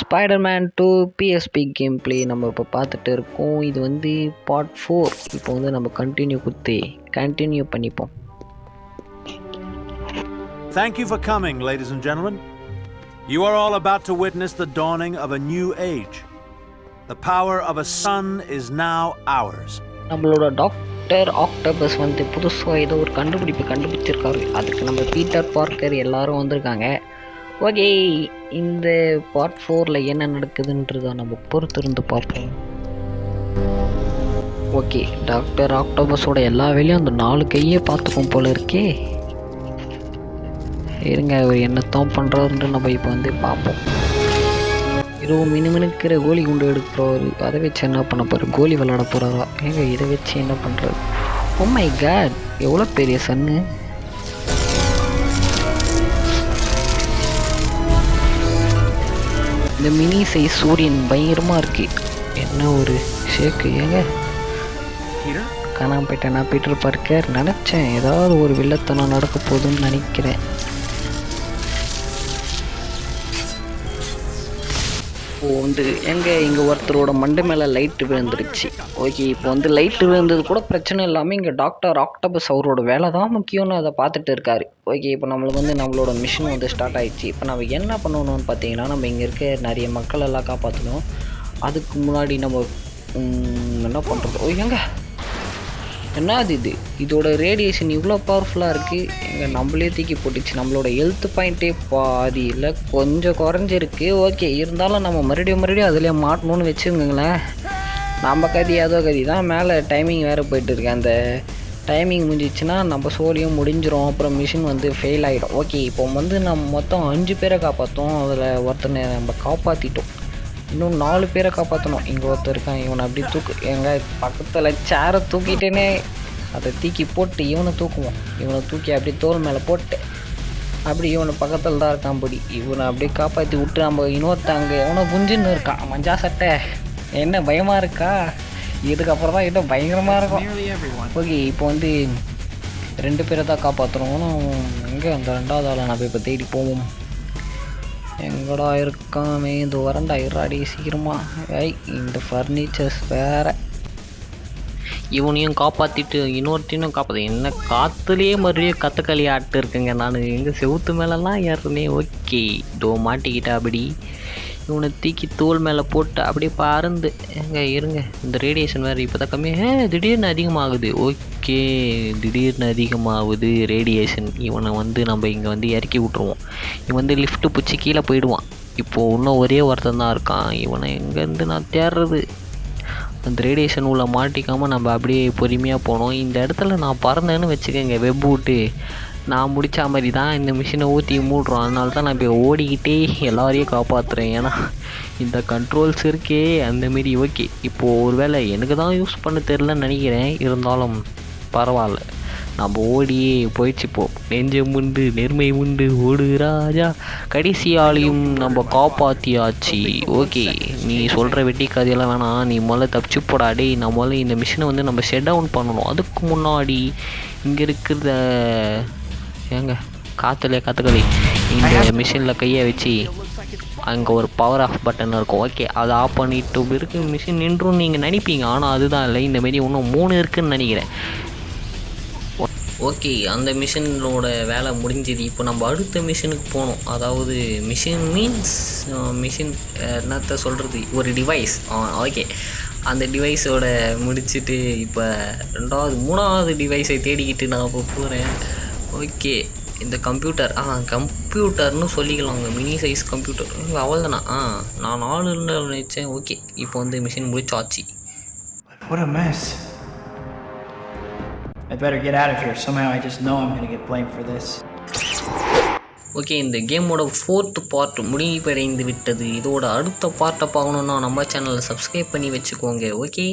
Spiderman 2 BSP game play நம்ம இப்போ பார்த்துட்டு இருக்கோம். இது வந்து பார்ட் 4. இப்போ வந்து நம்ம கண்டினியூ பண்ணிப்போம். Thank you for coming, ladies and gentlemen. You are all about to witness the dawning of a new age. The power of a sun is now ours. நம்மளோட டாக்டர் ஆக்டோபஸ் வந்து புதுசாக ஏதோ ஒரு கண்டுபிடிச்சிருக்காரு. அதுக்கு நம்ம பீட்டர் பார்க்கர் எல்லாரும் வந்திருக்காங்க. Okay, இந்த பார்ட் 4ல் என்ன நடக்குதுன்றதை நம்ம பொறுத்திருந்து பார்ப்போம். ஓகே, டாக்டர் ஆக்டோபஸோட எல்லா வேலையும் அந்த 4 கையே பார்த்துக்கும் போல இருக்கே. இருங்க, அவர் என்னத்தான் பண்ணுறாருன்ட்டு நம்ம இப்போ வந்து பார்ப்போம். ஏதோ மினுமினுக்கிற கோலி குண்டு எடுக்கிறவர். அதை வச்சு என்ன பண்ண போகிறார்? கோலி விளாட போகிறாரா? ஏங்க இதை வச்சு என்ன பண்ணுறாரு? ஓ மை காட், எவ்வளோ பெரிய சன்னு! இந்த மினி சைஸ் சூரியன் பயங்கரமாக இருக்குது. என்ன ஒரு ஷேக்கு! ஏங்க காணாம போயிட்டேன். நான் பீட்டர் பார்க்கர் நினச்சேன் ஏதாவது ஒரு வில்லத்தனம் நடக்க போகுதுன்னு நினைக்கிறேன். வந்து இங்கே ஒருத்தரோட மண்டை மேலே லைட்டு விழுந்துருச்சு. ஓகே, இப்போ வந்து லைட்டு விழுந்தது கூட பிரச்சனை இல்லாமல் இங்கே டாக்டர் ஆக்டோபஸ் அவரோட வேலை தான் முக்கியம்னு அதை பார்த்துட்டு இருக்காரு. ஓகே, இப்போ நம்மளுக்கு வந்து நம்மளோட மிஷின் வந்து ஸ்டார்ட் ஆகிடுச்சு. இப்போ நம்ம என்ன பண்ணணும்னு பார்த்தீங்கன்னா, நம்ம இங்கே இருக்க நிறைய மக்கள் எல்லாம் காப்பாற்றணும். அதுக்கு முன்னாடி நம்ம என்ன பண்ணுறது? ஏங்க என்ன இது இதோட ரேடியேஷன் இவ்வளோ பவர்ஃபுல்லாக இருக்குது. எங்கள் நம்மளே தூக்கி போட்டுச்சு. நம்மளோட ஹெல்த் பாயிண்ட்டே பாதி இல்லை, கொஞ்சம் குறைஞ்சிருக்கு. ஓகே, இருந்தாலும் நம்ம மறுபடியும் அதிலே மாட்டணும்னு வச்சுக்கோங்களேன். நம்ம கதி அதோ கதி தான். மேலே டைமிங் வேறு போயிட்டு இருக்கு. அந்த டைமிங் முடிஞ்சிச்சுன்னா நம்ம சோழியும் முடிஞ்சிடும். அப்புறம் மிஷின் வந்து ஃபெயில் ஆகிடும். ஓகே, இப்போ வந்து நம்ம மொத்தம் 5 பேரை காப்பாற்றோம். அதில் ஒருத்தனை நம்ம காப்பாற்றிட்டோம். இன்னும் 4 பேரை காப்பாற்றணும். இங்கே ஒருத்தர் இருக்கான். இவனை அப்படி எங்கள் பக்கத்தில் சேரை தூக்கிட்டேனே, அதை தூக்கி போட்டு இவனை தூக்குவோம். இவனை தூக்கி அப்படி தோல் மேலே போட்டு அப்படி இவனை பக்கத்தில் தான் இருக்கான். படி இவனை அப்படியே காப்பாற்றி விட்டு நம்ம இன்னொருத்தாங்க எவனோ குஞ்சுன்னு இருக்கான் மஞ்சா சட்டை. என்ன பயமாக இருக்கா? இதுக்கப்புறம் தான் இன்னும் பயங்கரமாக இருக்கும். ஓகே, இப்போ வந்து 2 பேரை தான் காப்பாற்றுறோம். எங்கே அந்த 2வது ஆளை நம்ம இப்போ தேடி போவோம். எங்கடா இருக்காமே? இந்த வரண்டா இறாடி சீக்கிரமா. இந்த ஃபர்னிச்சர்ஸ் வேற. இவனையும் காப்பாற்றிட்டு இன்னொருத்தையும் காப்பாற்ற. என்ன காற்றுலேயே மறுபடியும் கற்றுக்களி ஆட்டு இருக்குங்க. நான் எங்கள் செவுத்து மேலெல்லாம் ஏறுனே. ஓகே, இதோ மாட்டிக்கிட்டா. அப்படி இவனை தூக்கி தோல் மேலே போட்டு அப்படியே பறந்து எங்கே இருங்க. இந்த ரேடியேஷன் வேறு இப்போ தான் கம்மியாக திடீர்னு அதிகமாகுது. ஓகே, திடீர்னு அதிகமாகுது ரேடியேஷன். இவனை வந்து நம்ம இங்கே வந்து இறக்கி விட்ருவோம். இவன் வந்து லிஃப்ட்டு பிடிச்சி கீழே போயிடுவான். இப்போது இன்னும் ஒரே ஒருத்தன் தான் இருக்கான். இவனை எங்கேருந்து நான் தேடுறது? அந்த ரேடியேஷன் உள்ள மாட்டிக்காமல் நம்ம அப்படியே பொறுமையாக போனோம். இந்த இடத்துல நான் பறந்தேன்னு வச்சுக்கோங்க, வெப் விட்டு நான் முடித்த மாதிரி தான் இந்த மிஷினை ஊற்றி மூடுறோம். அதனால தான் நான் இப்போ ஓடிக்கிட்டே எல்லாரையும் காப்பாற்றுறேன். ஏன்னா இந்த கண்ட்ரோல்ஸ் இருக்கே அந்தமாரி. ஓகே, இப்போது ஒரு வேளை எனக்கு தான் யூஸ் பண்ண தெரிலன்னு நினைக்கிறேன். இருந்தாலும் பரவாயில்ல, நம்ம ஓடியே போயிடுச்சுப்போ. நெஞ்ச முண்டு நேர்மை முண்டு ஓடு ராஜா, கடைசியாலையும் நம்ம காப்பாற்றியாச்சு. ஓகே, நீ சொல்கிற வெட்டி கதையெல்லாம் வேணாம். நீ முதல்ல தப்பிச்சு போடாடே. நான் முதல்ல இந்த மிஷினை வந்து நம்ம ஷட் டவுன் பண்ணணும். அதுக்கு முன்னாடி இங்கே இருக்கிறத ஏங்க கற்றுக்களி இந்த மிஷினில் கையை வச்சு அங்கே ஒரு பவர் ஆஃப் பட்டன் இருக்கும். ஓகே, அதை ஆஃப் பண்ணிட்டு இருக்கு மிஷின் நின்றும் நீங்கள் நினைப்பீங்க. ஆனால் அதுதான் இல்லை. இந்தமாரி இன்னும் 3 இருக்குதுன்னு நினைக்கிறேன். ஓகே, அந்த மிஷினோட வேலை முடிஞ்சுது. இப்போ நம்ம அடுத்த மிஷினுக்கு போகணும். அதாவது மிஷின் மீன்ஸ் மிஷின் என்னத்த சொல்கிறது, ஒரு டிவைஸ். ஓகே, அந்த டிவைஸோட முடிச்சுட்டு இப்போ 3வது டிவைஸை தேடிக்கிட்டு நான் இப்போ போகிறேன். ஓகே, இந்த கம்ப்யூட்டர்னு சொல்லிக்கலாங்க. Mini size computer. அவள் தானா? நான் 4 நினச்சேன். ஓகே, இப்போ வந்து மிஷின் முடிச்சாச்சு. What a mess. I better get out of here. Somehow I just know I'm going to get blamed for this. Okay, இந்த கேமோட 4th பார்ட் முடிவடைந்து விட்டது. இதோட அடுத்த பார்ட்டை பார்க்கணுன்னா நம்ம சேனலை சப்ஸ்கிரைப் பண்ணி வச்சுக்கோங்க. ஓகே.